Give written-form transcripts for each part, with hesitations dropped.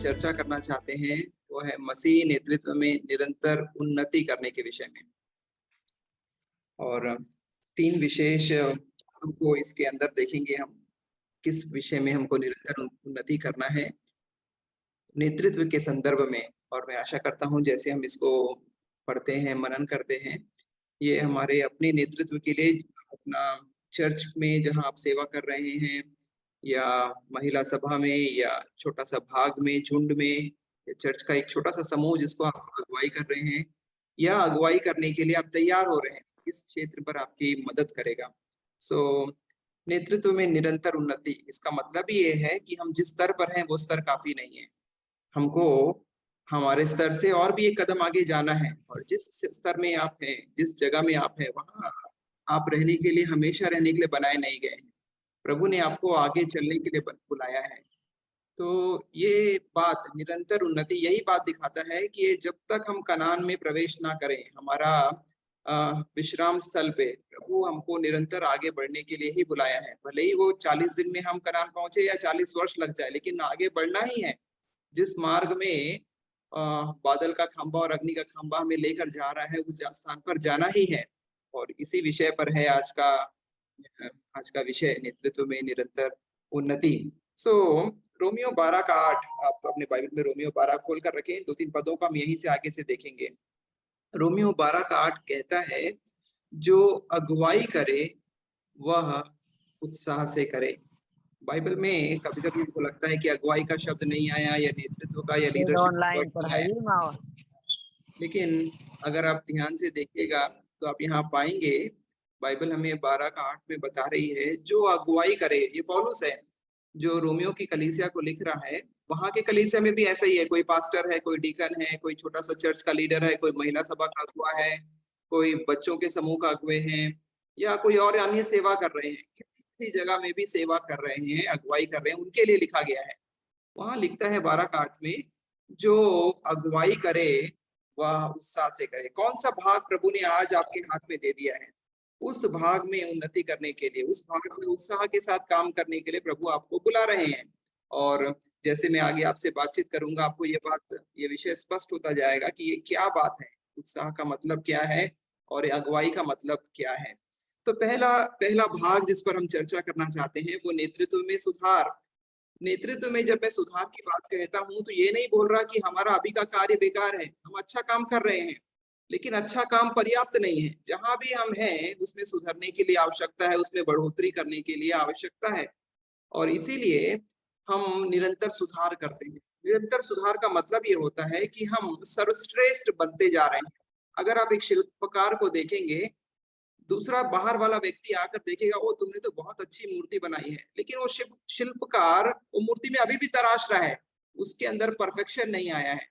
चर्चा करना चाहते हैं वो है मसीह नेतृत्व में निरंतर उन्नति करने के विषय में। और 3 विशेष हमको इसके अंदर देखेंगे हम किस विषय में हमको निरंतर उन्नति करना है नेतृत्व के संदर्भ में। और मैं आशा करता हूं जैसे हम इसको पढ़ते हैं, मनन करते हैं, ये हमारे अपने नेतृत्व के लिए अपना चर्च में जहां आप सेवा कर रहे हैं या महिला सभा में या छोटा सा भाग में, झुंड में, या चर्च का एक छोटा सा समूह जिसको आप अगुवाई कर रहे हैं या अगुवाई करने के लिए आप तैयार हो रहे हैं, इस क्षेत्र पर आपकी मदद करेगा। नेतृत्व में निरंतर उन्नति, इसका मतलब ये है कि हम जिस स्तर पर हैं वो स्तर काफी नहीं है, हमको हमारे स्तर से और भी एक कदम आगे जाना है। और जिस स्तर में आप हैं, जिस जगह में आप हैं, वहां आप रहने के लिए, हमेशा रहने के लिए बनाए नहीं गए हैं। प्रभु ने आपको आगे चलने के लिए बुलाया है। तो ये बात निरंतर उन्नति यही बात दिखाता है कि जब तक हम कनान में प्रवेश ना करें, हमारा विश्राम स्थल पे, प्रभु हमको निरंतर आगे बढ़ने के लिए ही बुलाया है। भले ही वो 40 दिन में हम कनान पहुंचे या 40 वर्ष लग जाए, लेकिन आगे बढ़ना ही है। जिस मार्ग में बादल का खंभा और अग्नि का खंभा हमें लेकर जा रहा है, उस स्थान पर जाना ही है। और इसी विषय पर है आज का विषय, नेतृत्व में निरंतर उन्नति। रोमियो 12 का 8, आप अपने बाइबल में रोमियो 12 खोल कर रखें। 2-3 पदों का हम यहीं से आगे से देखेंगे। रोमियो 12 का 8 कहता है, जो अगुवाई करे वह उत्साह से करे। बाइबल में कभी कभी हमको लगता है कि अगुवाई का शब्द नहीं आया या नेतृत्व का या लीडरशिप का वर्ड नहीं आया, लेकिन अगर आप ध्यान से देखिएगा तो आप यहाँ पाएंगे बाइबल हमें 12 का 8 में बता रही है, जो अगुवाई करे। ये पौलुस है जो रोमियो की कलीसिया को लिख रहा है। वहां के कलीसिया में भी ऐसा ही है, कोई पास्टर है, कोई डीकन है, कोई छोटा सा चर्च का लीडर है, कोई महिला सभा का अगुआ है, कोई बच्चों के समूह का अगुए हैं, या कोई और अन्य सेवा कर रहे हैं, किसी जगह में भी सेवा कर रहे हैं, अगुवाई कर रहे हैं, उनके लिए लिखा गया है। वहां लिखता है 12 का 8 में, जो अगुवाई करे वह उत्साह से करे। कौन सा भाग प्रभु ने आज आपके हाथ में दे दिया है, उस भाग में उन्नति करने के लिए, उस भाग में उत्साह के साथ काम करने के लिए प्रभु आपको बुला रहे हैं। और जैसे मैं आगे आपसे बातचीत करूंगा, आपको ये विषय स्पष्ट होता जाएगा कि ये क्या बात है, उत्साह का मतलब क्या है और अगुवाई का मतलब क्या है। तो पहला भाग जिस पर हम चर्चा करना चाहते हैं वो नेतृत्व में सुधार। नेतृत्व में जब मैं सुधार की बात कहता हूं तो ये नहीं बोल रहा कि हमारा अभी का कार्य बेकार है, हम अच्छा काम कर रहे हैं, लेकिन अच्छा काम पर्याप्त नहीं है। जहां भी हम हैं उसमें सुधरने के लिए आवश्यकता है, उसमें बढ़ोतरी करने के लिए आवश्यकता है। और इसीलिए हम निरंतर सुधार करते हैं। निरंतर सुधार का मतलब ये होता है कि हम सर्वश्रेष्ठ बनते जा रहे हैं। अगर आप एक शिल्पकार को देखेंगे, दूसरा बाहर वाला व्यक्ति आकर देखेगा, वो तुमने तो बहुत अच्छी मूर्ति बनाई है, लेकिन वो शिल्पकार वो मूर्ति में अभी भी तराश रहा है, उसके अंदर परफेक्शन नहीं आया है।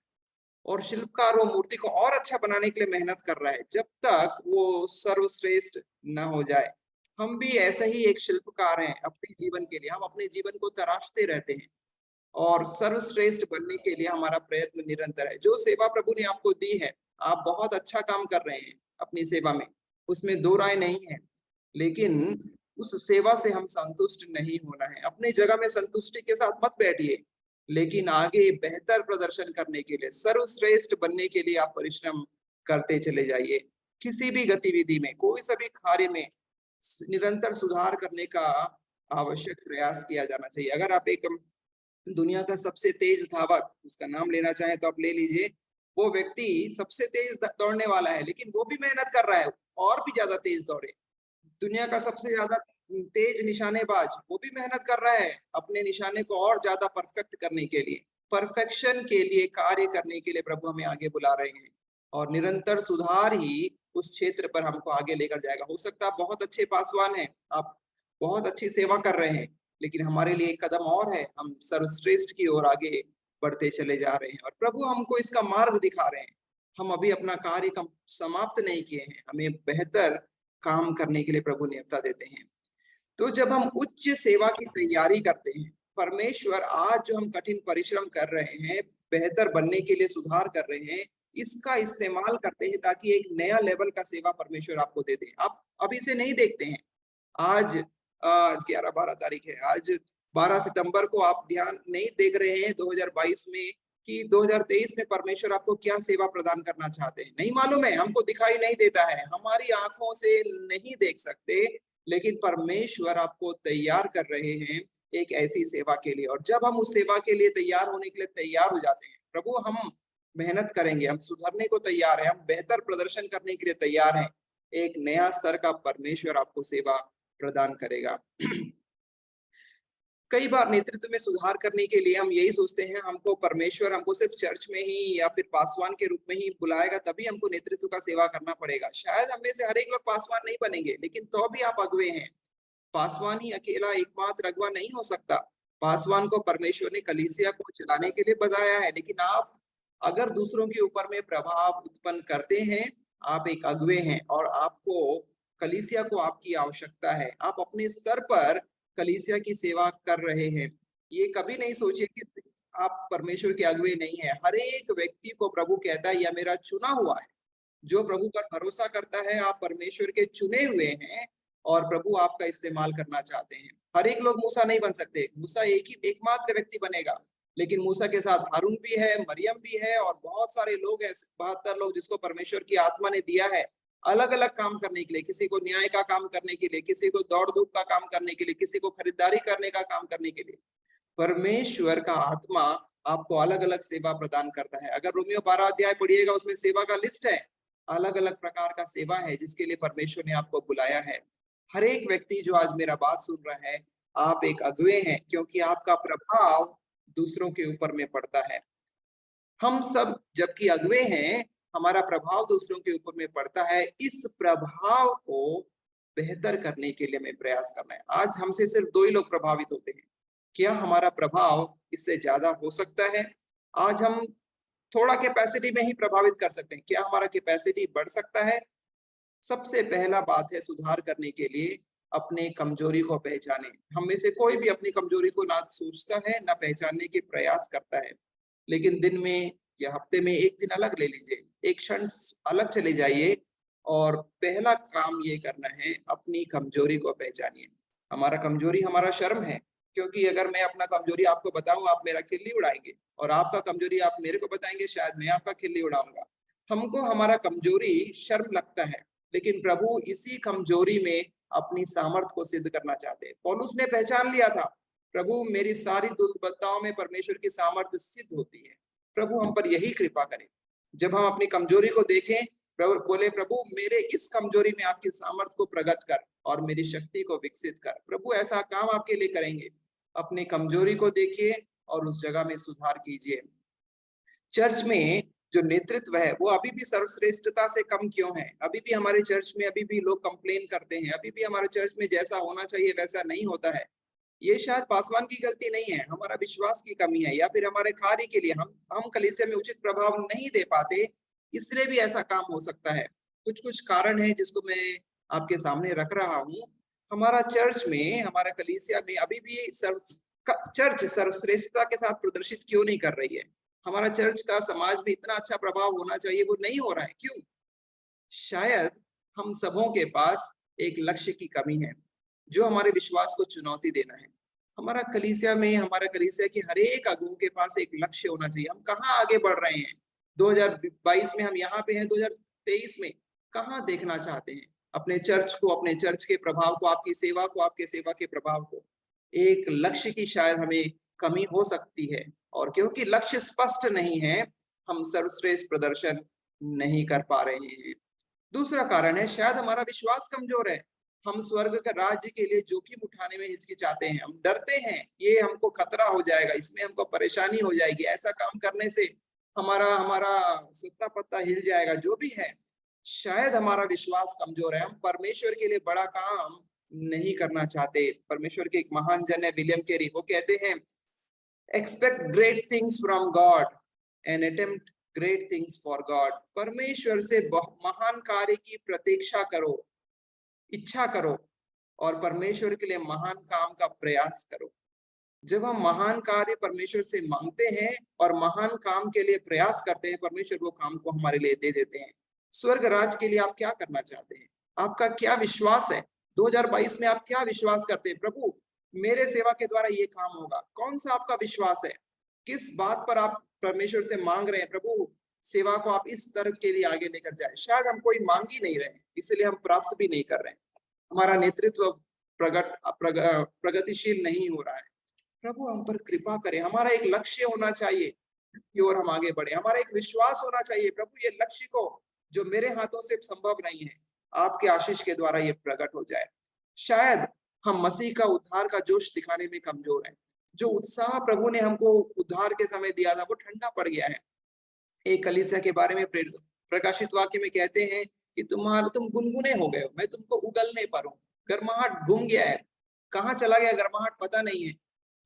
और शिल्पकार वो मूर्ति को और अच्छा बनाने के लिए मेहनत कर रहा है, जब तक वो सर्वश्रेष्ठ न हो जाए। हम भी ऐसा ही एक शिल्पकार हैं अपने जीवन के लिए। हम अपने जीवन को तराशते रहते हैं और सर्वश्रेष्ठ बनने के लिए हमारा प्रयत्न निरंतर है। जो सेवा प्रभु ने आपको दी है, आप बहुत अच्छा काम कर रहे हैं अपनी सेवा में, उसमें दो राय नहीं है, लेकिन उस सेवा से हम संतुष्ट नहीं होना है। अपनी जगह में संतुष्टि के साथ मत बैठिए, लेकिन आगे बेहतर प्रदर्शन करने के लिए, सर्वश्रेष्ठ बनने के लिए आप परिश्रम करते चले जाइए। किसी भी गतिविधि में, कोई सभी कार्य में निरंतर सुधार करने का आवश्यक प्रयास किया जाना चाहिए। अगर आप एक दुनिया का सबसे तेज धावक, उसका नाम लेना चाहे तो आप ले लीजिए, वो व्यक्ति सबसे तेज दौड़ने वाला है, लेकिन वो भी मेहनत कर रहा है और भी ज्यादा तेज दौड़े। दुनिया का सबसे ज्यादा तेज निशानेबाज, वो भी मेहनत कर रहा है अपने निशाने को और ज्यादा परफेक्ट करने के लिए। परफेक्शन के लिए कार्य करने के लिए प्रभु हमें आगे बुला रहे हैं, और निरंतर सुधार ही उस क्षेत्र पर हमको आगे लेकर जाएगा। हो सकता है आप बहुत अच्छे पासवान हैं, आप बहुत अच्छी सेवा कर रहे हैं, लेकिन हमारे लिए एक कदम और है, हम सर्वश्रेष्ठ की ओर आगे बढ़ते चले जा रहे हैं और प्रभु हमको इसका मार्ग दिखा रहे हैं। हम अभी अपना कार्य समाप्त नहीं किए हैं, हमें बेहतर काम करने के लिए प्रभु न्योता देते हैं। तो जब हम उच्च सेवा की तैयारी करते हैं, परमेश्वर आज जो हम कठिन परिश्रम कर रहे हैं, बेहतर बनने के लिए सुधार कर रहे हैं, इसका इस्तेमाल करते हैं ताकि एक नया लेवल का सेवा परमेश्वर आपको दे दे। आप अभी से नहीं देखते हैं। आज 11-12 तारीख है, आज 12 सितंबर को आप ध्यान नहीं देख रहे हैं 2022 में कि 2023 में परमेश्वर आपको क्या सेवा प्रदान करना चाहते हैं, नहीं मालूम है, हमको दिखाई नहीं देता है, हमारी आंखों से नहीं देख सकते, लेकिन परमेश्वर आपको तैयार कर रहे हैं एक ऐसी सेवा के लिए। और जब हम उस सेवा के लिए तैयार होने के लिए तैयार हो जाते हैं, प्रभु हम मेहनत करेंगे, हम सुधरने को तैयार हैं, हम बेहतर प्रदर्शन करने के लिए तैयार हैं, एक नया स्तर का परमेश्वर आपको सेवा प्रदान करेगा। कई बार नेतृत्व में सुधार करने के लिए हम यही सोचते हैं, हमको परमेश्वर हमको सिर्फ चर्च में ही या फिर पासवान के रूप में ही बुलाएगा, तभी हमको नेतृत्व का सेवा करना पड़ेगा। शायद हम में से हर एक लोग पासवान नहीं बनेंगे, लेकिन तो भी आप अगुवे हैं। पासवान ही अकेला एकमात्र अगुवा नहीं हो सकता। पासवान को परमेश्वर ने कलीसिया को चलाने के लिए बताया है, लेकिन आप अगर दूसरों के ऊपर में प्रभाव उत्पन्न करते हैं, आप एक अगुवे हैं और आपको कलीसिया को आपकी आवश्यकता है। आप अपने स्तर पर कलीसिया की सेवा कर रहे हैं। ये कभी नहीं सोचिए कि आप परमेश्वर के अगुवे नहीं है। हर एक व्यक्ति को प्रभु कहता है, यह मेरा चुना हुआ है। जो प्रभु पर भरोसा करता है, आप परमेश्वर के चुने हुए हैं और प्रभु आपका इस्तेमाल करना चाहते हैं। हर एक लोग मूसा नहीं बन सकते। मूसा एकमात्र व्यक्ति बनेगा, लेकिन मूसा के साथ हारून भी है, मरियम भी है और बहुत सारे लोग हैं, 72 लोग जिसको परमेश्वर की आत्मा ने दिया है अलग अलग काम करने के लिए। किसी को न्याय का काम करने के लिए, किसी को दौड़ धूप का काम करने के लिए, किसी को खरीदारी करने का काम करने के लिए। परमेश्वर का आत्मा आपको अलग अलग सेवा प्रदान करता है। अगर रोमियो 12 अध्याय पढ़िएगा, उसमें सेवा का लिस्ट है, अलग अलग प्रकार का सेवा है जिसके लिए परमेश्वर ने आपको बुलाया है। हर एक व्यक्ति जो आज मेरा बात सुन रहा है, आप एक अगुवे हैं, क्योंकि आपका प्रभाव दूसरों के ऊपर में पड़ता है। हम सब जबकि अगुवे हैं, हमारा प्रभाव दूसरों के ऊपर में पड़ता है। इस प्रभाव को बेहतर करने के लिए हमें प्रयास करना है। आज हमसे सिर्फ 2 ही लोग प्रभावित होते हैं, क्या हमारा प्रभाव इससे ज्यादा हो सकता है? आज हम थोड़ा कैपेसिटी में ही प्रभावित कर सकते हैं, क्या हमारा कैपेसिटी बढ़ सकता है? सबसे पहला बात है सुधार करने के लिए अपने कमजोरी को पहचाने। हम में से कोई भी अपनी कमजोरी को ना सोचता है ना पहचानने के प्रयास करता है, लेकिन दिन में या हफ्ते में एक दिन अलग ले लीजिए, एक क्षण अलग चले जाइए और पहला काम ये करना है, अपनी कमजोरी को पहचानिए। हमारा कमजोरी हमारा शर्म है, क्योंकि अगर मैं अपना कमजोरी आपको बताऊं, आप मेरा खिल्ली उड़ाएंगे, और आपका कमजोरी आप मेरे को बताएंगे, शायद मैं आपका खिल्ली उड़ाऊंगा। हमको हमारा कमजोरी शर्म लगता है, लेकिन प्रभु इसी कमजोरी में अपनी सामर्थ को सिद्ध करना चाहते हैं। पौलुस ने पहचान लिया था, प्रभु मेरी सारी दुर्बलताओं में परमेश्वर की सामर्थ सिद्ध होती है। प्रभु हम पर यही कृपा करें। जब हम अपनी कमजोरी को देखें, प्रभु बोले, प्रभु मेरे इस कमजोरी में आपकी सामर्थ को प्रकट कर और मेरी शक्ति को विकसित कर। प्रभु ऐसा काम आपके लिए करेंगे। अपनी कमजोरी को देखिए और उस जगह में सुधार कीजिए। चर्च में जो नेतृत्व है वो अभी भी सर्वश्रेष्ठता से कम क्यों है? अभी भी हमारे चर्च में अभी भी लोग कंप्लेन करते हैं, अभी भी हमारे चर्च में जैसा होना चाहिए वैसा नहीं होता है। ये शायद पासवान की गलती नहीं है, हमारा विश्वास की कमी है, या फिर हमारे कार्य के लिए हम कलीसिया में उचित प्रभाव नहीं दे पाते, इसलिए भी ऐसा काम हो सकता है। कुछ कुछ कारण है जिसको मैं आपके सामने रख रहा हूँ। हमारा चर्च में, हमारा कलीसिया में अभी भी चर्च सर्वश्रेष्ठता के साथ प्रदर्शित क्यों नहीं कर रही है? हमारा चर्च का समाज में इतना अच्छा प्रभाव होना चाहिए, वो नहीं हो रहा है, क्यों? शायद हम सबों के पास एक लक्ष्य की कमी है, जो हमारे विश्वास को चुनौती देना है। हमारा कलीसिया में, हमारा कलीसिया के हर एक अगुओं के पास एक लक्ष्य होना चाहिए। हम कहाँ आगे बढ़ रहे हैं? 2022 में हम यहाँ पे हैं, 2023 में कहाँ देखना चाहते हैं? अपने चर्च को, अपने चर्च के प्रभाव को, आपकी सेवा को, आपके सेवा के प्रभाव को। एक लक्ष्य की शायद हमें कमी हो सकती है, और क्योंकि लक्ष्य स्पष्ट नहीं है, हम सर्वश्रेष्ठ प्रदर्शन नहीं कर पा रहे हैं। दूसरा कारण है, शायद हमारा विश्वास कमजोर है। हम स्वर्ग का राज्य के लिए जोखिम उठाने में हिचकिचाते हैं, हम डरते हैं, ये हमको खतरा हो जाएगा, इसमें हमको परेशानी हो जाएगी, ऐसा काम करने से हमारा हमारा सत्ता पत्ता हिल जाएगा, जो भी है। शायद हमारा विश्वास कमजोर है, हम परमेश्वर के लिए बड़ा काम नहीं करना चाहते। परमेश्वर के एक महान जन है विलियम कैरी, वो कहते हैं, expect great things from God and attempt great things for God. परमेश्वर से महान कार्य की प्रतीक्षा करो, इच्छा करो, और परमेश्वर के लिए महान काम का प्रयास करो। जब हम महान कार्य परमेश्वर से मांगते हैं और महान काम के लिए प्रयास करते हैं, परमेश्वर वो काम को हमारे लिए दे देते हैं। स्वर्ग राज के लिए आप क्या करना चाहते हैं? आपका क्या विश्वास है? 2022 में आप क्या विश्वास करते हैं? प्रभु मेरे सेवा के द्वारा ये काम होगा। कौन सा आपका विश्वास है? किस बात पर आप परमेश्वर से मांग रहे हैं, प्रभु सेवा को आप इस तरफ के लिए आगे लेकर जाए। शायद हम कोई मांग ही नहीं रहे, इसलिए हम प्राप्त भी नहीं कर रहे हैं, हमारा नेतृत्व प्रगतिशील नहीं हो रहा है। प्रभु हम पर कृपा करें, हमारा एक लक्ष्य होना चाहिए की ओर हम आगे बढ़े, हमारा एक विश्वास होना चाहिए प्रभु ये लक्ष्य को जो मेरे हाथों से संभव नहीं है, आपके आशीष के द्वारा ये प्रकट हो जाए। शायद हम मसीह का उद्धार का जोश दिखाने में कमजोर हैं, जो उत्साह प्रभु ने हमको उद्धार के समय दिया था वो ठंडा पड़ गया है। एक कलीसिया के बारे में प्रकाशित वाक्य में कहते हैं कि तुम गुनगुने हो गए हो, मैं तुमको उगलने पर हूँ। गर्माहट घूम गया है, कहाँ चला गया गर्माहट पता नहीं है।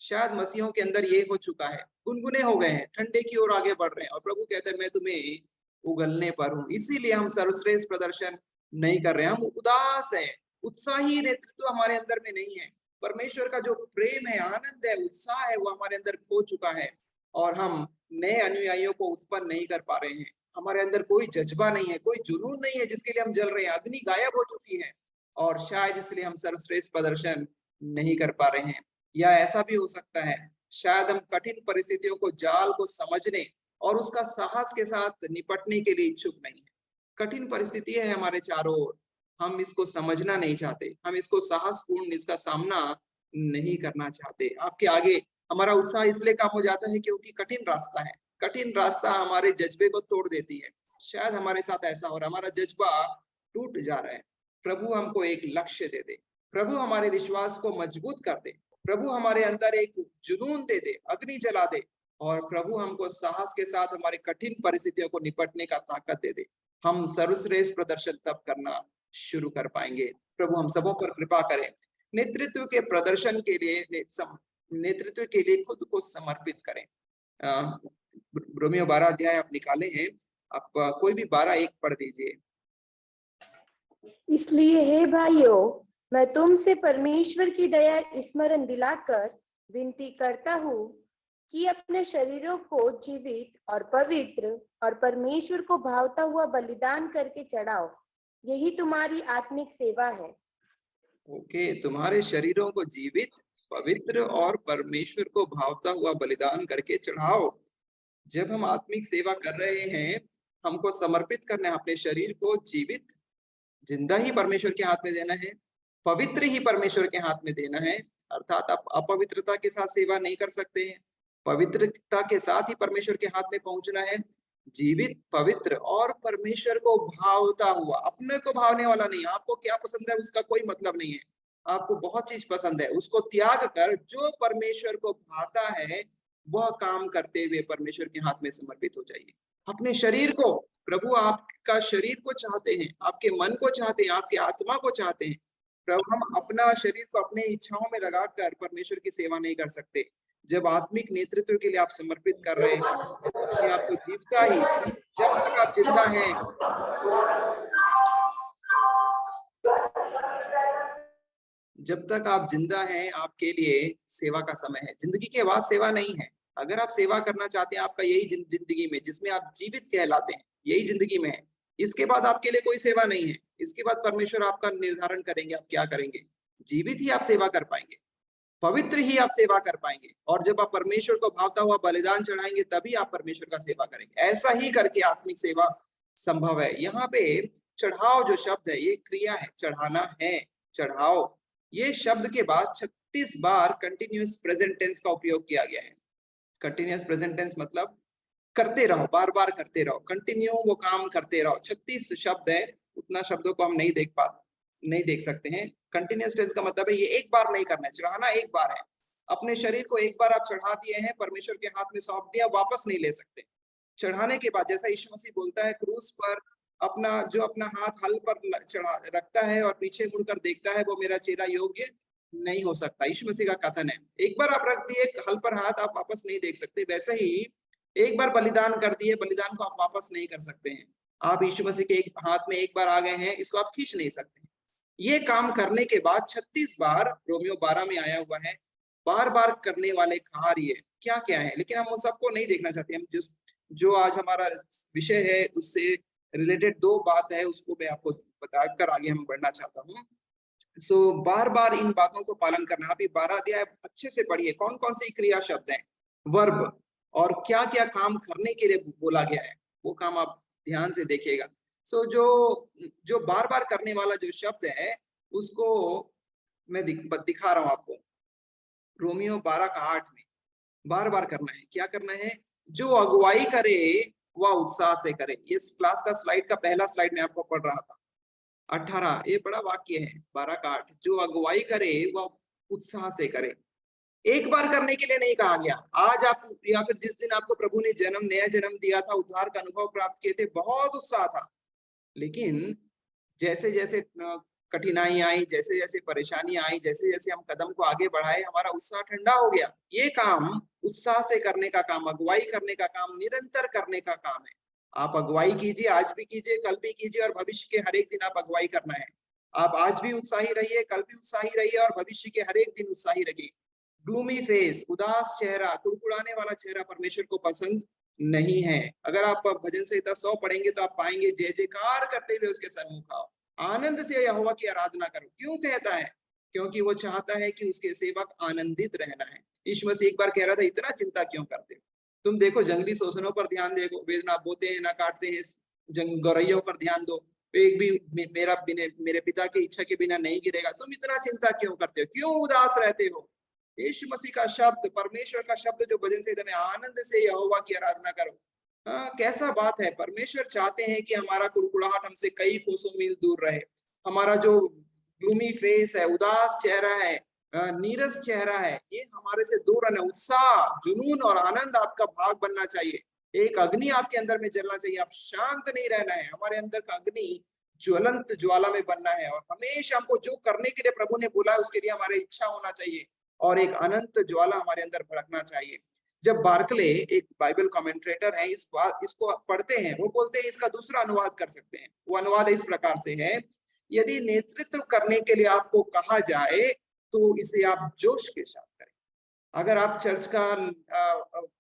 शायद मसीहों के अंदर ये हो चुका है, गुनगुने हो गए हैं, ठंडे की ओर आगे बढ़ रहे हैं, और प्रभु कहते हैं मैं तुम्हें उगलने पर हूँ। इसीलिए हम सर्वश्रेष्ठ प्रदर्शन नहीं कर रहे हैं, हम उदास हैं, उत्साही नेतृत्व हमारे अंदर में नहीं है। परमेश्वर का जो प्रेम है, आनंद है, उत्साह है, वो हमारे अंदर खो चुका है, और हम नए अनुयायियों को उत्पन्न नहीं कर पा रहे हैं। हमारे अंदर कोई जज्बा नहीं है, कोई जुनून नहीं है जिसके लिए हम जल रहे हैं, अग्नि गायब हो चुकी है, और शायद इसलिए हम सर्वश्रेष्ठ प्रदर्शन नहीं कर पा रहे हैं। या ऐसा भी हो सकता है, शायद हम कठिन परिस्थितियों को, जाल को समझने और उसका साहस के साथ निपटने के लिए इच्छुक नहीं है। कठिन परिस्थिति है हमारे चारों ओर, हम इसको समझना नहीं चाहते, हम इसको साहसपूर्ण इसका सामना नहीं करना चाहते। आपके आगे हमारा उत्साह इसलिए कम हो जाता है क्योंकि कठिन रास्ता है, कठिन रास्ता हमारे जज्बे को तोड़ देती है। शायद हमारे साथ ऐसा हो रहा है, हमारा जज्बा टूट जा रहा है। प्रभु हमको एक लक्ष्य दे दे, प्रभु हमारे विश्वास को मजबूत कर दे, प्रभु हमारे अंदर एक जुनून दे दे, अग्नि जला दे, और प्रभु हमको साहस के साथ हमारे कठिन परिस्थितियों को निपटने का ताकत दे दे। हम सर्वश्रेष्ठ प्रदर्शन तब करना शुरू कर पाएंगे। प्रभु हम सबों पर कृपा करें, नेतृत्व के प्रदर्शन के लिए, नेतृत्व के लिए खुद को समर्पित करें। रोमियो 12 अध्याय आप निकाले हैं, आप कोई भी 12:1 पढ़ दीजिए। इसलिए हे भाइयों, मैं तुमसे परमेश्वर की दया स्मरण दिलाकर विनती करता हूँ कि अपने शरीरों को जीवित और पवित्र और परमेश्वर को भावता हुआ बलिदान करके चढ़ाओ, यही तुम्हारी आत्मिक सेवा है। ओके, तुम्हारे शरीरों को जीवित, पवित्र और परमेश्वर को भावता हुआ बलिदान करके चढ़ाओ। जब हम आत्मिक सेवा कर रहे हैं, हमको समर्पित करना है अपने शरीर को, जीवित जिंदा ही परमेश्वर के हाथ में देना है, पवित्र ही परमेश्वर के हाथ में देना है। अर्थात आप अपवित्रता के साथ सेवा नहीं कर सकते हैं, पवित्रता के साथ ही परमेश्वर के हाथ में पहुंचना है। जीवित, पवित्र और परमेश्वर को भावता हुआ, अपने को भावने वाला नहीं। आपको क्या पसंद है उसका कोई मतलब नहीं है, आपको बहुत चीज पसंद है, उसको त्याग कर जो परमेश्वर को भाता है वह काम करते हुए परमेश्वर के हाथ में समर्पित हो जाइए। अपने शरीर को, प्रभु आपका शरीर को चाहते हैं, आपके मन को चाहते हैं, आपकी आत्मा को चाहते हैं। प्रभु हम अपना शरीर को अपने इच्छाओं में लगाकर परमेश्वर की सेवा नहीं कर सकते। जब आत्मिक नेतृत्व के लिए आप समर्पित कर रहे हैं, अपने आप को जीवता ही, जब तक आप जिंदा हैं, जब तक आप जिंदा हैं आपके लिए सेवा का समय है। जिंदगी के बाद सेवा नहीं है। अगर आप सेवा करना चाहते हैं, आपका यही जिंदगी में जिसमें आप जीवित कहलाते हैं, यही जिंदगी में है। इसके बाद आपके लिए कोई सेवा नहीं है। इसके बाद परमेश्वर आपका निर्धारण करेंगे आप क्या करेंगे। जीवित ही आप सेवा कर पाएंगे, पवित्र ही आप सेवा कर पाएंगे, और जब आप परमेश्वर को भावता हुआ बलिदान चढ़ाएंगे तभी आप परमेश्वर का सेवा करेंगे। ऐसा ही करके आत्मिक सेवा संभव है। यहाँ पे चढ़ाओ जो शब्द है, ये क्रिया है, चढ़ाना है, चढ़ाओ। ये शब्द के बाद 36 बार कंटिन्यूअस प्रेजेंट टेंस का उपयोग किया गया है। कंटिन्यूअस प्रेजेंट टेंस मतलब करते रहो, बार बार करते रहो, कंटिन्यू वो काम करते रहो। 36 शब्द है, उतना शब्दों को हम नहीं देख सकते हैं। कंटिन्यूअस टेंस का मतलब है ये एक बार नहीं करना है, चढ़ाना एक बार है। अपने शरीर को एक बार आप चढ़ा दिए हैं, परमेश्वर के हाथ में सौंप दिया, वापस नहीं ले सकते। चढ़ाने के बाद जैसा यीशु मसीह बोलता है क्रूस पर, अपना हाथ हल पर चढ़ा रखता है और पीछे मुड़कर देखता है, वो मेरा चेला योग्य नहीं हो सकता। यीशु मसीह का कथन है। एक बार आप रख दिए हल पर हाथ, आप वापस नहीं देख सकते। वैसे ही एक बार बलिदान कर दिए, बलिदान को आप वापस नहीं कर सकते हैं। आप यीशु मसीह के एक हाथ में एक बार आ गए हैं, इसको आप खींच नहीं सकते। ये काम करने के बाद 36 बार रोमियो 12 में आया हुआ है, बार बार करने वाले कार्य क्या क्या है। लेकिन हम उन सबको नहीं देखना चाहते। हम जो आज हमारा विषय है उससे रिलेटेड 2 बात है, उसको मैं आपको बताकर आगे हम बढ़ना चाहता हूँ। सो बार बार इन बातों को पालन करना। आप ये 12 अध्याय अच्छे से पढ़िए, कौन कौन सी क्रिया शब्द हैं। वर्ब, और क्या क्या काम करने के लिए बोला गया है, वो काम आप ध्यान से देखिएगा। सो जो बार बार करने वाला जो शब्द है उसको मैं दिखा रहा हूं आपको। रोमियो 12:8 में बार बार करना है, क्या करना है, जो अगुवाई करे वह उत्साह से करे। इस क्लास का स्लाइड का पहला स्लाइड में आपको पढ़ रहा था 18, ये बड़ा वाक्य है 12:8, जो अगुवाई करे वह उत्साह से करे। एक बार करने के लिए नहीं कहा गया। आज आप या फिर जिस दिन आपको प्रभु ने नया जन्म दिया था, उद्धार का अनुभव प्राप्त किए थे, बहुत उत्साह था, लेकिन जैसे जैसे कठिनाई आई, जैसे जैसे परेशानी आई, जैसे जैसे हम कदम को आगे बढ़ाए, हमारा उत्साह ठंडा हो गया। ये काम उत्साह से करने का काम, अगुवाई करने का काम, निरंतर करने का काम है। आप अगुवाई कीजिए, आज भी कीजिए, कल भी कीजिए, और भविष्य के हर एक दिन आप अगुवाई करना है। आप आज भी उत्साही रहिए, कल भी उत्साही रहिए, और भविष्य के हर एक दिन उत्साही रहिए। ग्लूमी फेस, उदास चेहरा, कुड़कुड़ाने वाला चेहरा परमेश्वर को पसंद नहीं है। अगर आप भजन संहिता 100 पढ़ेंगे तो आप पाएंगे जय जयकार करते हुए उसके सन्मुख आओ, आनंद से यहोवा की आराधना करो। क्यों कहता है? क्योंकि वो चाहता है कि उसके सेवक आनंदित रहना है। यीशु मसीह एक बार कह रहा था, इतना चिंता क्यों करते हो? तुम देखो जंगली शोषणों पर ध्यान देखो, वे ना बोते हैं ना काटते हैं, गौरैयों पर ध्यान दो, एक भी मेरे पिता की इच्छा के बिना नहीं गिरेगा। तुम इतना चिंता क्यों करते हो? क्यों उदास रहते हो? यीशु मसीह का शब्द, परमेश्वर का शब्द जो भजन संहिता में, आनंद से यहोवा की आराधना करो। कैसा बात है, परमेश्वर चाहते हैं कि हमारा कुड़कुड़ाहट हमसे कई कोसों मील दूर रहे। हमारा जो ग्लूमी फेस है, उदास चेहरा है, नीरस चेहरा है, ये हमारे से दूर रहना। उत्साह, जुनून और आनंद आपका भाग बनना चाहिए। एक अग्नि आपके अंदर में जलना चाहिए। आप शांत नहीं रहना है, हमारे अंदर का अग्नि ज्वलंत ज्वाला में बनना है, और हमेशा हमको जो करने के लिए प्रभु ने बोला है उसके लिए हमारी इच्छा होना चाहिए, और एक अनंत ज्वाला हमारे अंदर भड़कना चाहिए। जब बार्कले, एक बाइबल कमेंटेटर है, इसको पढ़ते हैं, वो बोलते हैं इसका दूसरा अनुवाद कर सकते हैं। वो अनुवाद इस प्रकार से है, यदि नेतृत्व करने के लिए आपको कहा जाए तो इसे आप जोश के साथ करें। अगर आप चर्च का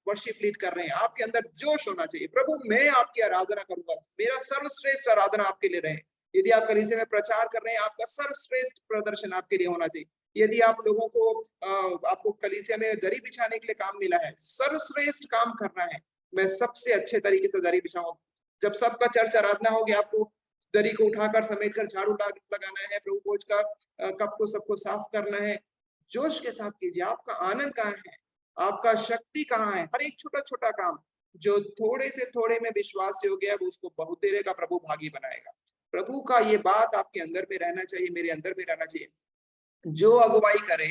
वर्शिप लीड कर रहे हैं, आपके अंदर जोश होना चाहिए। प्रभु मैं आपकी आराधना करूंगा, मेरा सर्वश्रेष्ठ आराधना आपके लिए रहे। यदि आप कलीसिया में प्रचार कर रहे हैं, आपका सर्वश्रेष्ठ प्रदर्शन आपके लिए होना चाहिए। यदि आप लोगों को आपको कलीसिया में दरी बिछाने के लिए काम मिला है, सर्वश्रेष्ठ काम करना है, मैं सबसे अच्छे तरीके से दरी बिछाऊंगा। जब सबका चर्च आराधना होगी, आपको दरी को उठाकर समेटकर झाड़ू लगाना है, प्रभु भोज का कप को सबको साफ करना है। जोश के साथ कीजिए। आपका आनंद कहाँ है? आपका शक्ति कहाँ है? हर एक छोटा छोटा काम जो थोड़े से थोड़े में विश्वास योग्य है, वो उसको बहुतेरे का प्रभु भागी बनाएगा। प्रभु का ये बात आपके अंदर में रहना चाहिए, मेरे अंदर में रहना चाहिए। जो अगुवाई करे,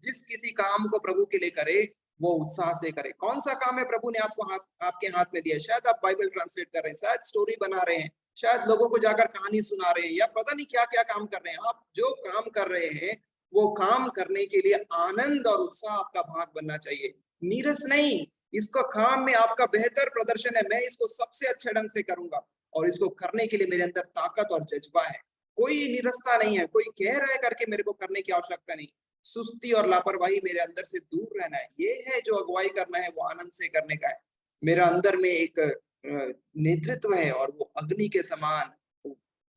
जिस किसी काम को प्रभु के लिए करे, वो उत्साह से करे। कौन सा काम है प्रभु ने आपके हाथ में दिया? शायद आप बाइबल ट्रांसलेट कर रहे हैं, शायद स्टोरी बना रहे हैं, शायद लोगों को जाकर कहानी सुना रहे हैं, या पता नहीं क्या क्या काम कर रहे हैं। आप जो काम कर रहे हैं, वो काम करने के लिए आनंद और उत्साह आपका भाग बनना चाहिए, नीरस नहीं। इसको काम में आपका बेहतर प्रदर्शन है, मैं इसको सबसे अच्छे ढंग से करूंगा, और इसको करने के लिए मेरे अंदर ताकत और जज्बा है। कोई निरस्ता नहीं है, कोई कह रहा है करके मेरे को करने की आवश्यकता नहीं। सुस्ती और लापरवाही मेरे अंदर से दूर रहना है। ये है जो अगुवाई करना है, वो आनंद से करने का है। मेरा अंदर में एक नेतृत्व है, और वो अग्नि के समान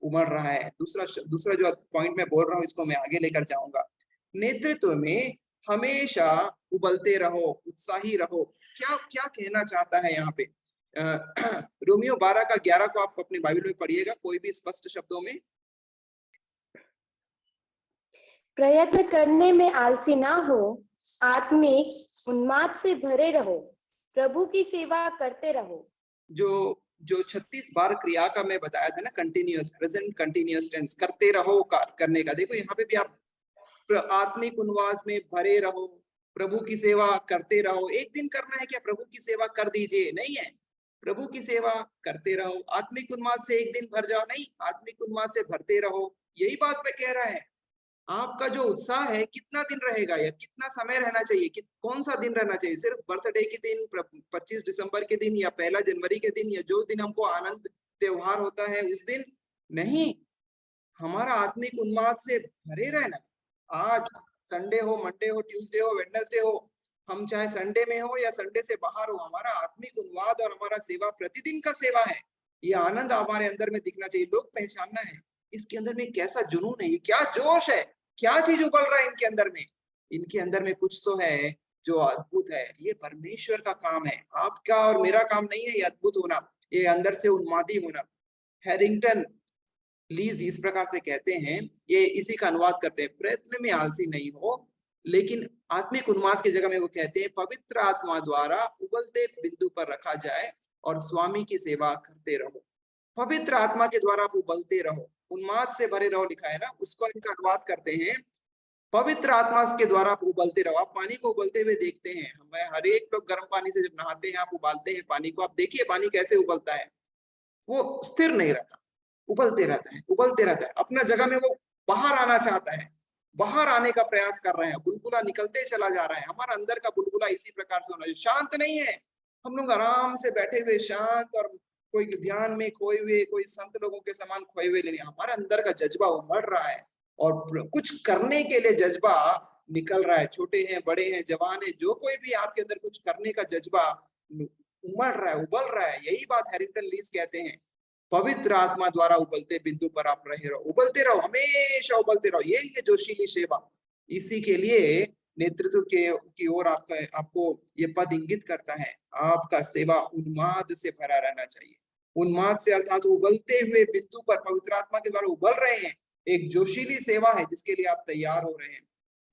उमड़ रहा है। दूसरा जो पॉइंट मैं बोल रहा हूँ, इसको मैं आगे लेकर जाऊंगा। नेतृत्व में हमेशा उबलते रहो, उत्साही रहो। क्या क्या कहना चाहता है यहाँ पे? रोमियो 12:11 को आप अपने बाइबल में पढ़िएगा, कोई भी स्पष्ट शब्दों में। प्रयत्न करने में आलसी ना हो, आत्मिक उन्माद से भरे रहो, प्रभु की सेवा करते रहो। जो 36 बार क्रिया का मैं बताया था ना, कंटिन्यूअस, प्रेजेंट कंटिन्यूअस टेंस, करते रहो करने का। देखो यहाँ पे भी आप आत्मिक उन्माद में भरे रहो, प्रभु की सेवा करते रहो। एक दिन करना है क्या प्रभु की सेवा कर दीजिए? नहीं है, प्रभु की सेवा करते रहो। आत्मिक उन्माद से एक दिन भर जाओ, नहीं, आत्मिक उन्माद से भरते रहो। यही बात मैं कह रहा है। आपका जो उत्साह है कितना दिन रहेगा, या कितना समय रहना चाहिए, कौन सा दिन रहना चाहिए? सिर्फ बर्थडे के दिन, 25 दिसंबर के दिन, या 1 जनवरी के दिन, या जो दिन हमको आनंद त्योहार होता है उस दिन? नहीं, हमारा आत्मिक उन्माद से भरे रहना। आज संडे हो, मंडे हो, ट्यूसडे हो, वेडनेसडे हो, हम चाहे संडे में हो या संडे से बाहर हो, हमारा आत्मिक उन्माद और हमारा सेवा प्रतिदिन का सेवा है। ये आनंद हमारे अंदर में दिखना चाहिए। लोग पहचानना है इसके अंदर में कैसा जुनून है, ये क्या जोश है, क्या चीज उबल रहा है इनके अंदर में। इनके अंदर में कुछ तो है जो अद्भुत है, ये परमेश्वर का काम है, आपका और मेरा काम नहीं है ये अद्भुत होना, ये अंदर से उन्मादी होना। हैरिंगटन लीज इस प्रकार से कहते हैं, ये इसी का अनुवाद करते हैं, प्रयत्न में आलसी नहीं हो, लेकिन आत्मिक उन्माद की जगह में वो कहते हैं पवित्र आत्मा द्वारा उबलते बिंदु पर रखा जाए और स्वामी की सेवा करते रहो। पवित्र आत्मा के द्वारा आप उबलते रहो, उन्माद से भरे रहो लिखा है ना, उसको इनका अनुवाद करते हैं पवित्र आत्मा के द्वारा आप उबलते रहो। आप पानी को उबलते हुए देखते हैं, हमें हर एक लोग गर्म पानी से जब नहाते हैं, आप उबालते हैं पानी को, आप देखिए पानी कैसे उबलता है, वो स्थिर नहीं रहता, उबलते रहता है, उबलते रहता है, अपना जगह में वो बाहर आना चाहता है, बाहर आने का प्रयास कर रहे हैं, बुलबुला निकलते चला जा रहा है। हमारा अंदर का बुलबुला इसी प्रकार से होना चाहिए, शांत नहीं है। हम लोग आराम से बैठे हुए शांत और कोई ध्यान में खोए हुए, कोई संत लोगों के समान खोए हुए नहीं, हमारा अंदर का जज्बा उमड़ रहा है और कुछ करने के लिए जज्बा निकल रहा है। छोटे हैं, बड़े हैं, जवान है, जो कोई भी आपके अंदर कुछ करने का जज्बा उमड़ रहा है, उबल रहा है। यही बात हैरिंगटन लीज कहते हैं, पवित्र आत्मा द्वारा उबलते बिंदु पर आप रहे रहो, उबलते रहो, हमेशा उबलते रहो। यही है जोशीली सेवा। इसी के लिए नेतृत्व की ओर आपको ये पद इंगित करता है, आपका सेवा उन्माद से भरा रहना चाहिए। उन्माद से अर्थात उबलते हुए बिंदु पर पवित्र आत्मा के द्वारा उबल रहे हैं, एक जोशीली सेवा है जिसके लिए आप तैयार हो रहे हैं।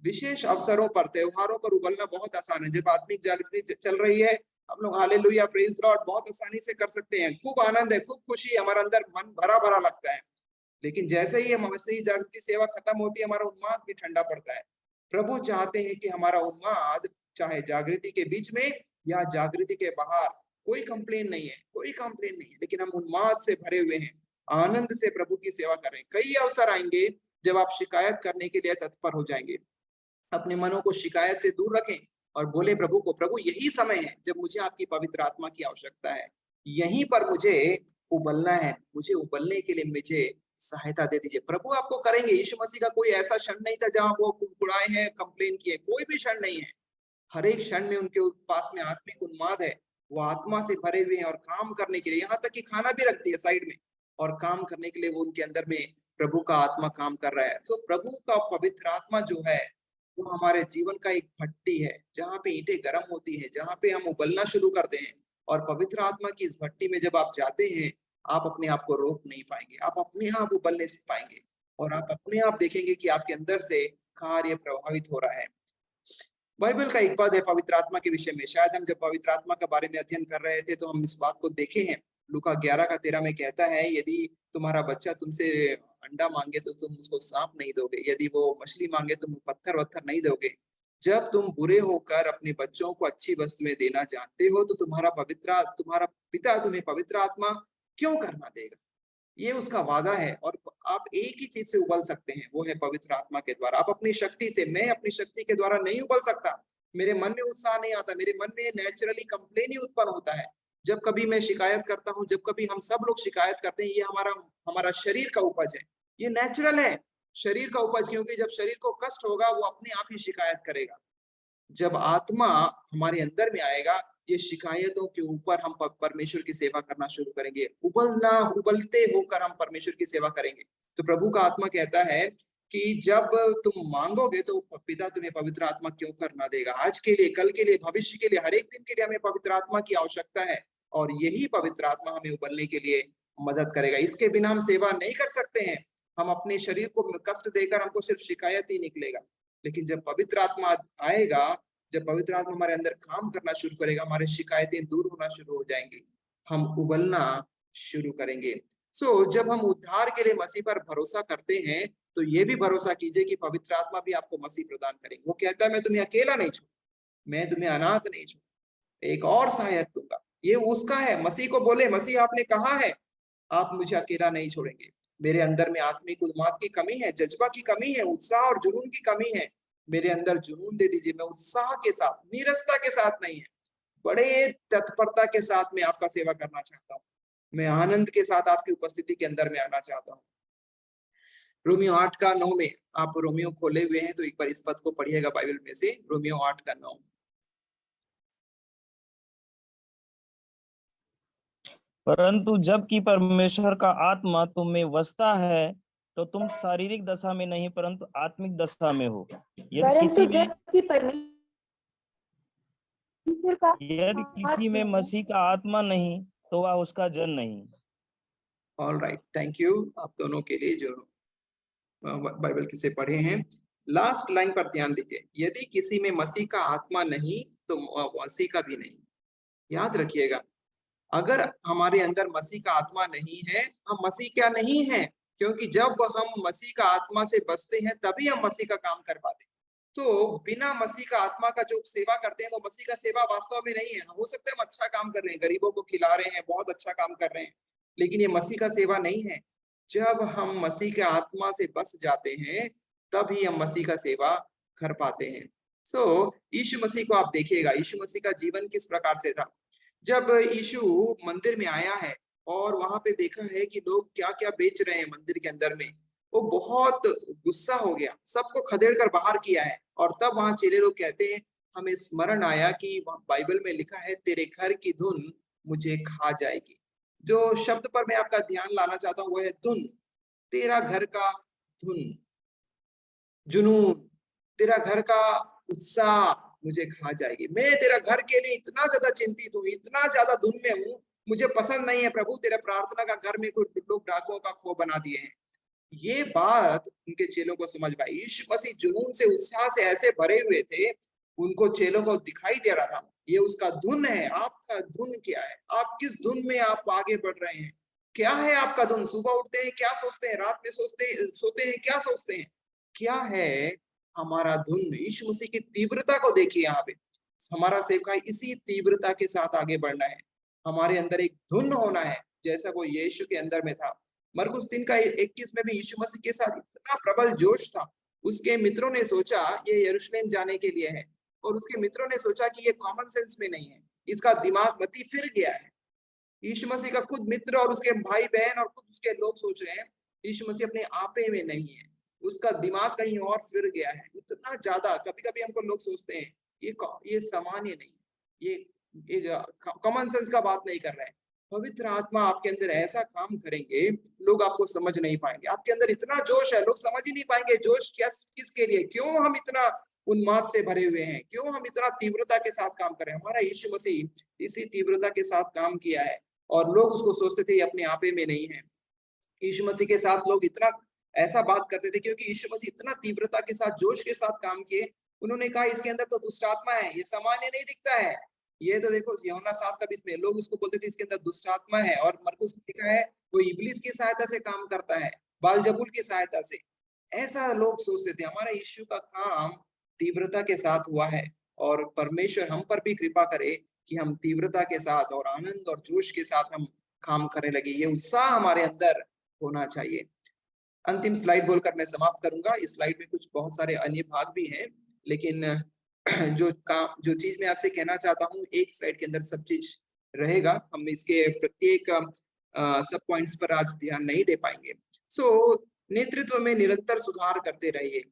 विशेष अवसरों पर, त्योहारों पर उबलना बहुत आसान है। जब आत्मिक जागृति चल रही है, हम लोग हालेलुया प्रेज लॉर्ड बहुत आसानी से कर सकते हैं, खूब आनंद है, खूब खुशी, हमारा अंदर मन भरा भरा लगता है। लेकिन जैसे ही मसीही जागृति सेवा खत्म होती है, हमारा उन्माद भी ठंडा पड़ता है। प्रभु चाहते हैं कि हमारा उन्माद, चाहे जागृति के बीच में या जागृति के बाहर, कोई कंप्लेन नहीं है, कोई कंप्लेन नहीं है, लेकिन हम उन्माद से भरे हुए हैं, आनंद से प्रभु की सेवा कर रहे हैं। कई अवसर आएंगे जब आप शिकायत करने के लिए तत्पर हो जाएंगे। अपने मनों को शिकायत से दूर रखें और बोले प्रभु को, प्रभु यही समय है जब मुझे आपकी पवित्र आत्मा की आवश्यकता है, यहीं पर मुझे उबलना है, मुझे उबलने के लिए मुझे सहायता दे दीजिए। प्रभु आपको करेंगे। यीशु मसीह का कोई ऐसा क्षण नहीं था जहां वो कुड़कुड़ाए हैं, कंप्लेन किए, कोई भी क्षण नहीं है। हर एक क्षण में उनके पास में आत्मिक उन्माद है, वो आत्मा से भरे हुए हैं और काम करने के लिए, यहाँ तक कि खाना भी रख दिया साइड में, और काम करने के लिए वो उनके अंदर में प्रभु का आत्मा काम कर रहा है। तो प्रभु का पवित्र आत्मा जो है वो हमारे जीवन का एक भट्टी है, जहाँ पे ईंटें गर्म होती है, जहाँ पे हम उबलना शुरू करते हैं। और पवित्र आत्मा की इस भट्टी में जब आप जाते हैं, आप अपने आप को रोक नहीं पाएंगे, आप अपने आप उबलने से पाएंगे और आप अपने आप देखेंगे कि आपके अंदर से कार्य प्रभावित हो रहा है। बाइबल का एक पद है पवित्र आत्मा के विषय में। शायद हम जब पवित्र आत्मा के बारे में अध्ययन कर रहे थे तो हम इस बात को देखे हैं। लूका 11:13 में कहता है, यदि तुम्हारा बच्चा तुमसे अंडा मांगे तो तुम उसको सांप नहीं दोगे, यदि वो मछली मांगे तुम पत्थर वत्थर नहीं दोगे। जब तुम बुरे होकर अपने बच्चों को अच्छी वस्तुएं देना जानते हो तो तुम्हारा पिता तुम्हें पवित्र आत्मा क्यों करना देगा। ये उसका वादा है। और आप एक ही चीज से उबल सकते हैं, वो है पवित्र आत्मा के द्वारा। आप अपनी शक्ति से, मैं अपनी शक्ति के द्वारा नहीं उबल सकता। मेरे मन में उत्साह नहीं आता, मेरे मन में नेचुरली कंप्लेन ही उत्पन्न होता है। जब कभी मैं शिकायत करता हूँ, जब कभी हम सब लोग शिकायत करते हैं, ये हमारा शरीर का उपज है, ये नेचुरल है शरीर का उपज। क्योंकि जब शरीर को कष्ट होगा वो अपने आप ही शिकायत करेगा। जब आत्मा हमारे अंदर में आएगा, ये शिकायतों के ऊपर हम परमेश्वर की सेवा करना शुरू करेंगे, उबलते होकर हम परमेश्वर की सेवा करेंगे। तो प्रभु का आत्मा कहता है कि जब तुम मांगोगे तो पिता तुम्हें पवित्र आत्मा क्यों करना देगा। आज के लिए, कल के लिए, भविष्य के लिए, हर एक दिन के लिए हमें पवित्र आत्मा की आवश्यकता है और यही पवित्र आत्मा हमें उबलने के लिए मदद करेगा। इसके बिना हम सेवा नहीं कर सकते हैं। हम अपने शरीर को कष्ट देकर हमको सिर्फ शिकायत ही निकलेगा। लेकिन जब पवित्र आत्मा आएगा, जब पवित्र आत्मा हमारे अंदर काम करना शुरू करेगा, हमारे शिकायतें दूर होना शुरू हो जाएंगी, हम उबलना शुरू करेंगे। जब हम उद्धार के लिए मसीह पर भरोसा करते हैं तो ये भी भरोसा कीजिए कि पवित्र आत्मा भी आपको मसीह प्रदान करेंगे। वो कहता है, मैं तुम्हें अकेला नहीं छोड़, मैं तुम्हें अनाथ नहीं छोड़, एक और सहायक दूंगा। ये उसका है। मसीह को बोले, मसीह आपने कहा है आप मुझे अकेला नहीं छोड़ेंगे। मेरे अंदर में आत्मिक उन्माद की कमी है, जज्बा की कमी है, उत्साह और जुनून की कमी है। मेरे अंदर जुनून दे दीजिए, मैं उत्साह के साथ, नीरसता के साथ नहीं है, बड़े तत्परता के साथ मैं आपका सेवा करना चाहता हूँ। मैं आनंद के साथ आपकी उपस्थिति के अंदर में आना चाहता हूँ। रोमियो 8:9 में, आप रोमियो खोले हुए हैं तो एक बार इस पद को पढ़िएगा बाइबल में से, रोमियो 8:9। परंतु जबकि परमेश्वर का आत्मा तुम में वसता है तो तुम शारीरिक दशा में नहीं परंतु आत्मिक दशा में हो। यदि परंतु किसी भी जबकि ईश्वर का यदि किसी में आत्मा मसीह का आत्मा नहीं तो वह उसका जन नहीं। ऑल राइट, थैंक यू आप दोनों के लिए जो बाइबल किसे पढ़े हैं। लास्ट लाइन पर ध्यान दीजिए, यदि किसी में मसीह का आत्मा नहीं तो मसीह का भी नहीं। याद रखिएगा, अगर हमारे अंदर मसीह का आत्मा नहीं है, हम मसीह क्या नहीं है, क्योंकि जब हम मसीह का आत्मा से बसते हैं तभी हम मसीह का काम कर पाते हैं। तो बिना मसीह का आत्मा का जो सेवा करते हैं वो मसीह का सेवा वास्तव में नहीं है। हो सकता है हम अच्छा काम कर रहे हैं, गरीबों को खिला रहे हैं, बहुत अच्छा काम कर रहे हैं, लेकिन ये मसीह का सेवा नहीं है। जब हम मसीह के आत्मा से बस जाते हैं तभी हम मसीह का सेवा कर पाते हैं। सो यीशु मसीह को आप देखिएगा, यीशु मसीह का जीवन किस प्रकार से था। जब यीशु मंदिर में आया है और वहां पे देखा है कि लोग क्या क्या बेच रहे हैं मंदिर के अंदर में, वो बहुत गुस्सा हो गया, सबको खदेड़ कर बाहर किया है। और तब वहां चेले लोग कहते हैं, हमें स्मरण आया कि बाइबल में लिखा है तेरे घर की धुन मुझे खा जाएगी। जो शब्द पर मैं आपका ध्यान लाना चाहता हूँ वो है धुन। तेरा घर का धुन, जुनून, तेरा घर का उत्साह मुझे खा जाएगी। मैं तेरा घर के लिए इतना ज्यादा चिंतित हूँ, इतना ज्यादा धुन में हूँ, मुझे पसंद नहीं है प्रभु तेरे प्रार्थना का घर में कोई लोग डाकुओं का खो बना दिए हैं। ये बात उनके चेलों को समझ पाई। यीशु मसीह जुनून से, उत्साह से ऐसे भरे हुए थे, उनको चेलों को दिखाई दे रहा था ये उसका धुन है। आपका धुन क्या है? आप किस धुन में आप आगे बढ़ रहे हैं? क्या है आपका धुन? सुबह उठते हैं क्या सोचते हैं, रात में सोते हैं क्या सोचते हैं, क्या है हमारा धुन? यीशु मसीह की तीव्रता को देखिए यहाँ पे। हमारा सेवकाई इसी तीव्रता के साथ आगे बढ़ना है। हमारे अंदर एक धुन होना है जैसा वो यीशु के अंदर में था। मरकुस 3 का 21 में भी यीशु मसीह के साथ इतना प्रबल जोश था। उसके मित्रों ने सोचा ये यरूशलेम जाने के लिए है, और उसके मित्रों ने सोचा कि ये कॉमन सेंस में नहीं है, इसका दिमाग मती फिर गया है। यीशु मसीह का खुद मित्र और उसके भाई बहन और खुद उसके लोग सोच रहे हैं यीशु मसीह अपने आपे में नहीं है, उसका दिमाग कहीं और फिर गया है। इतना ज्यादा कभी-कभी हमको लोग सोचते हैं ये सामान्य नहीं, ये कॉमन सेंस का बात नहीं कर रहे हैं। पवित्र आत्मा आपके अंदर ऐसा काम करेंगे, लोग आपको समझ नहीं पाएंगे। आपके अंदर इतना जोश है, लोग समझ ही नहीं पाएंगे जोश क्या, किसके लिए, क्यों हम इतना उन्माद से भरे हुए हैं, क्यों हम इतना तीव्रता के साथ काम कर रहे हैं। हमारा यीशु मसीह इसी तीव्रता के साथ काम किया है, और लोग उसको सोचते थे ये अपने आपे में नहीं है। यीशु मसीह के साथ लोग इतना ऐसा बात करते थे क्योंकि यीशु मसीह इतना तीव्रता के साथ, जोश के साथ काम किए। उन्होंने कहा इसके अंदर तो दुष्ट आत्मा है, ये सामान्य नहीं दिखता है। ये तो देखो यूहन्ना 7 का 20 में लोग उसको बोलते थे इसके अंदर दुष्ट आत्मा है, और मरकुस में लिखा है वो इब्लिस की सहायता से काम करता है, बालजबूल की सहायता से। ऐसा लोग सोचते थे। हमारा यीशु का काम तीव्रता के साथ हुआ है, और परमेश्वर हम पर भी कृपा करे कि हम तीव्रता के साथ और आनंद और जोश के साथ हम काम करने लगे। ये उत्साह हमारे अंदर होना चाहिए। अंतिम स्लाइड बोलकर मैं समाप्त करूंगा। इस स्लाइड में कुछ बहुत सारे अन्य भाग भी हैं, लेकिन जो चीज मैं आपसे कहना चाहता हूँ, एक स्लाइड के अंदर सब चीज रहेगा। हम इसके प्रत्येक सब पॉइंट्स पर आज ध्यान नहीं दे पाएंगे। सो नेतृत्व में निरंतर सुधार करते रहिए।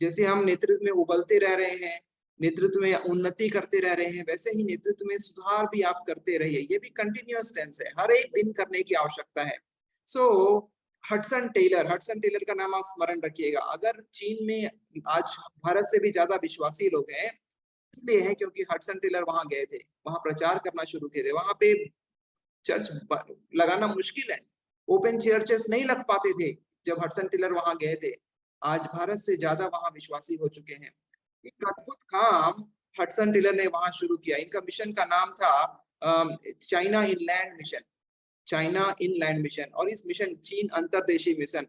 जैसे हम नेतृत्व में उबलते रह रहे हैं, नेतृत्व में उन्नति करते रह रहे हैं, वैसे ही नेतृत्व में सुधार भी आप करते रहिए। ये भी कंटिन्यूअस टेंस है, हर एक दिन करने की आवश्यकता है। सो हडसन टेलर का नाम आप स्मरण रखिएगा। अगर चीन में आज भारत से भी ज्यादा विश्वासी लोग हैं, इसलिए है क्योंकि हडसन टेलर वहां गए थे, वहां प्रचार करना शुरू किए थे। वहां पे चर्च लगाना मुश्किल है, ओपन चर्चेस नहीं लग पाते थे जब हडसन टेलर वहां गए थे। आज भारत से ज्यादा वहां विश्वासी हो चुके हैं। एक अद्भुत काम हडसन टेलर ने वहां शुरू किया। इनका मिशन का नाम था China inland mission, China inland mission, और इस मिशन चीन अंतरदेशीय मिशन।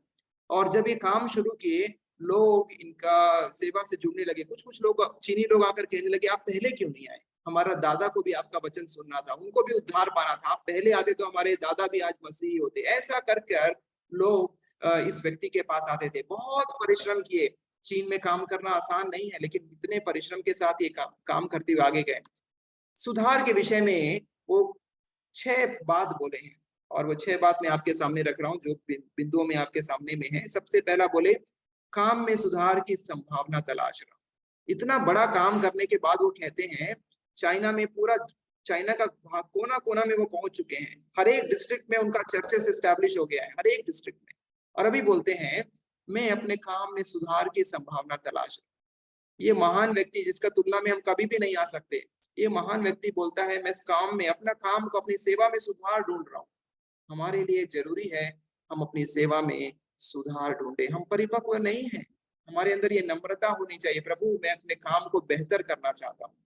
और जब ये काम शुरू किए, लोग इनका सेवा से जुड़ने लगे। कुछ लोग, चीनी लोग आकर कहने लगे आप पहले क्यों नहीं आए, हमारा दादा को भी आपका वचन सुनना था, उनको भी उद्धार पाना था, आप पहले आते तो हमारे दादा भी आज मसीही होते। ऐसा कर लोग इस व्यक्ति के पास आते थे। बहुत परिश्रम किए। चीन में काम करना आसान नहीं है, लेकिन इतने परिश्रम के साथ ये काम करते हुए आगे गए। सुधार के विषय में वो 6 बात बोले हैं, और वो 6 बात मैं आपके सामने रख रहा हूँ, जो बिंदुओं में आपके सामने में है। सबसे पहला बोले, काम में सुधार की संभावना तलाश रहा। इतना बड़ा काम करने के बाद वो कहते हैं, चाइना में पूरा चाइना का कोना कोना में वो पहुंच चुके हैं, हर एक डिस्ट्रिक्ट में उनका चर्चेस एस्टैब्लिश हो गया है, हर एक डिस्ट्रिक्ट में। और अभी बोलते हैं मैं अपने काम में सुधार की संभावना तलाश रहा। ये महान व्यक्ति जिसका तुलना में हम कभी भी नहीं आ सकते, ये महान व्यक्ति बोलता है मैं इस काम में, अपना काम को, अपनी सेवा में सुधार ढूंढ रहा हूँ। हमारे लिए जरूरी है हम अपनी सेवा में सुधार ढूंढे। हम परिपक्व नहीं है, हमारे अंदर ये नम्रता होनी चाहिए। प्रभु मैं अपने काम को बेहतर करना चाहता हूँ।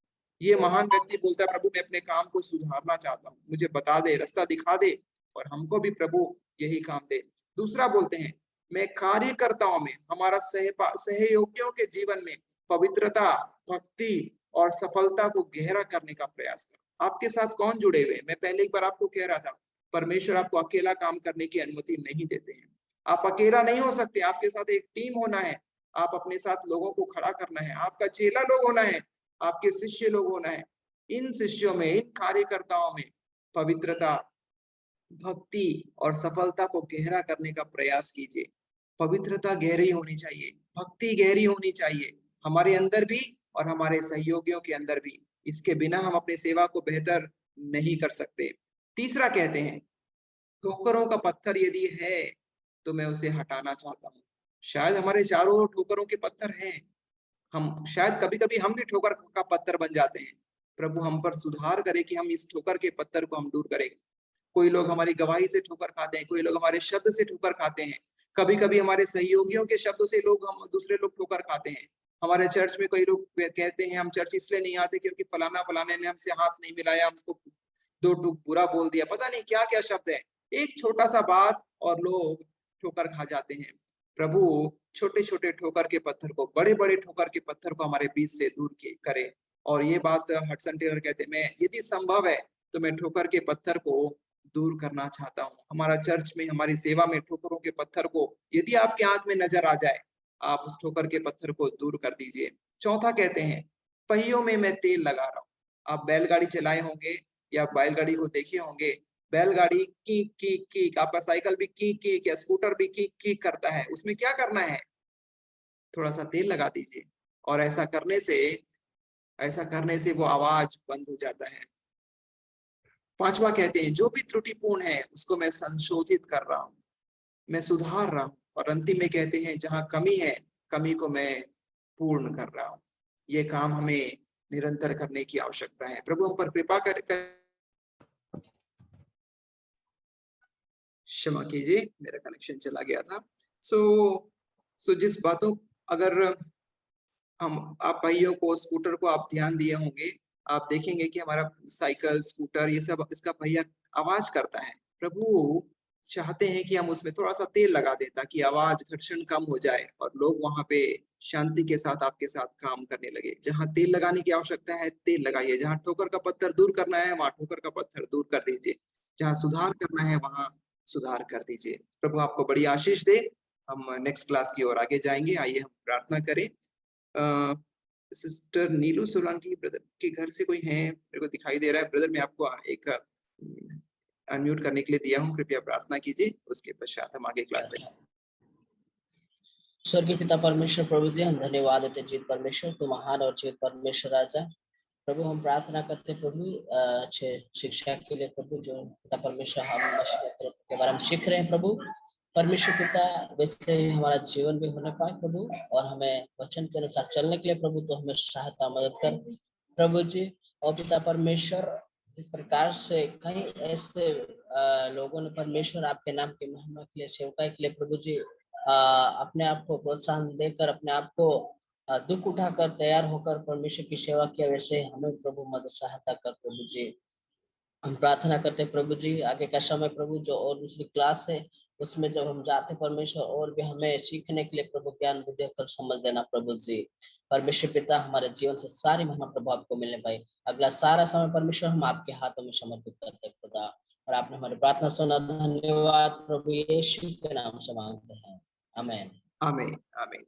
ये महान व्यक्ति बोलता है प्रभु मैं अपने काम को सुधारना चाहता हूँ, मुझे बता दे, रास्ता दिखा दे, और हमको भी प्रभु यही काम दे। दूसरा बोलते हैं मैं कार्यकर्ताओं में, हमारा सहयोगियों के जीवन में पवित्रता, भक्ति और सफलता को गहरा करने का प्रयास कर। आपके साथ कौन जुड़े हुए? मैं पहले एक बार आपको कह रहा था, परमेश्वर आपको अकेला काम करने की अनुमति नहीं देते हैं। आप अकेला नहीं हो सकते, आपके साथ एक टीम होना है, आप अपने साथ लोगों को खड़ा करना है, आपका चेला लोग होना है, आपके शिष्य लोग होना है। इन शिष्यों में, इन कार्यकर्ताओं में पवित्रता, भक्ति और सफलता को गहरा करने का प्रयास कीजिए। पवित्रता गहरी होनी चाहिए, भक्ति गहरी होनी चाहिए, हमारे अंदर भी और हमारे सहयोगियों के अंदर भी। इसके बिना हम अपनी सेवा को बेहतर नहीं कर सकते। तीसरा कहते हैं ठोकरों का पत्थर यदि है तो मैं उसे हटाना चाहता हूँ। शायद हमारे चारों ओर ठोकरों के पत्थर हैं, हम शायद कभी कभी हम भी ठोकर का पत्थर बन जाते हैं। प्रभु हम पर सुधार करे कि हम इस ठोकर के पत्थर को हम दूर करें। कोई लोग हमारी गवाही से ठोकर खाते हैं, कोई लोग हमारे शब्द से ठोकर खाते हैं, कभी कभी हमारे सहयोगियों के शब्दों से हम दूसरे लोग ठोकर खाते हैं। हमारे चर्च में कई लोग कहते हैं हम चर्च इसलिए नहीं आते क्योंकि फलाना फलाने ने हमसे हाथ नहीं मिलाया, हमको दो टूक बुरा बोल दिया, पता नहीं क्या क्या शब्द है। एक छोटा सा बात और लोग ठोकर खा जाते हैं। प्रभु छोटे छोटे ठोकर के पत्थर को, बड़े बड़े ठोकर के पत्थर को हमारे बीच से दूर करे। और ये बात हडसन टेलर कहते हैं, मैं यदि संभव है तो मैं ठोकर के पत्थर को दूर करना चाहता हूँ। हमारा चर्च में, हमारी सेवा में ठोकरों के पत्थर को यदि आपके आंख में नजर आ जाए, आप उस ठोकर के पत्थर को दूर कर दीजिए। चौथा कहते हैं पहियों में मैं तेल लगा रहा हूँ। आप बैलगाड़ी चलाए होंगे या बैलगाड़ी को देखे होंगे, बैलगाड़ी की आपका साइकिल भी की या स्कूटर भी की करता है। उसमें क्या करना है? थोड़ा सा तेल लगा दीजिए, और ऐसा करने से वो आवाज बंद हो जाता है। पांचवा कहते हैं जो भी त्रुटिपूर्ण है उसको मैं संशोधित कर रहा हूँ, मैं सुधार रहा हूँ। और अंतिम में कहते हैं जहां कमी है, कमी को मैं पूर्ण कर रहा हूँ। ये काम हमें निरंतर करने की आवश्यकता है। प्रभु हम पर कृपा कर क्षमा कीजिए, मेरा कनेक्शन चला गया था। सो जिस बातों, अगर आप भाइयों को, स्कूटर को आप ध्यान दिए होंगे, आप देखेंगे कि हमारा साइकिल, स्कूटर, ये सब इसका पहिया आवाज करता है। प्रभु चाहते हैं कि हम उसमें थोड़ा सा तेल लगा दें ताकि आवाज, घर्षण कम हो जाए और लोग वहां पे शांति के साथ आपके साथ काम करने लगे। जहां तेल लगाने की आवश्यकता है तेल लगाइए, जहां ठोकर का पत्थर दूर करना है वहां ठोकर का पत्थर दूर कर दीजिए, जहां सुधार करना है वहां सुधार कर दीजिए। प्रभु आपको बड़ी आशीष दे। हम नेक्स्ट क्लास की ओर आगे जाएंगे। आइए हम प्रार्थना करें। सिस्टर नीलू सोलंकी ब्रदर के घर से कोई है, मेरे को दिखाई दे रहा है। ब्रदर मैं आपको एक अनम्यूट करने के लिए दिया हूँ, कृपया प्रार्थना कीजिए, उसके पश्चात हम आगे क्लास में। स्वर्गीय पिता परमेश्वर, प्रभु जी हम धन्यवाद देते जीत परमेश्वर, तो महान और जीत परमेश्वर राजा। प्रभु हम प्रार्थना करते प्रभु अच्छे शिक्षा के लिए प्रभु, जो पिता परमेश्वर हम के बारे में सीख रहे हैं प्रभु परमेश्वर पिता, वैसे ही हमारा जीवन भी होने पाए प्रभु, और हमें वचन के अनुसार चलने के लिए प्रभु तो हमें सहायता मदद कर प्रभु जी। और पिता परमेश्वर जिस प्रकार से कई ऐसे लोगों ने परमेश्वर आपके नाम की महिमा के लिए, सेवकाई के लिए प्रभु जी अपने आप को प्रोत्साहन देकर, अपने आप को दुख उठाकर तैयार होकर परमेश्वर की सेवा किया, वैसे हमें प्रभु मदद सहायता कर प्रभु जी। हम प्रार्थना करते हैं प्रभु जी आगे का समय प्रभु, जो और दूसरी क्लास है उसमें जब हम जाते परमेश्वर, और भी हमें सीखने के लिए प्रभु ज्ञान बुद्धि कर समझ देना प्रभु जी। परमेश्वर पिता हमारे जीवन से सारी महिमा प्रभु आपको मिलने पाए। अगला सारा समय परमेश्वर हम आपके हाथों में समर्पित करते हैं खुदा, और आपने हमारी प्रार्थना सुना। धन्यवाद प्रभु यीशु के नाम से मांगते हैं, आमीन। आमीन आमीन।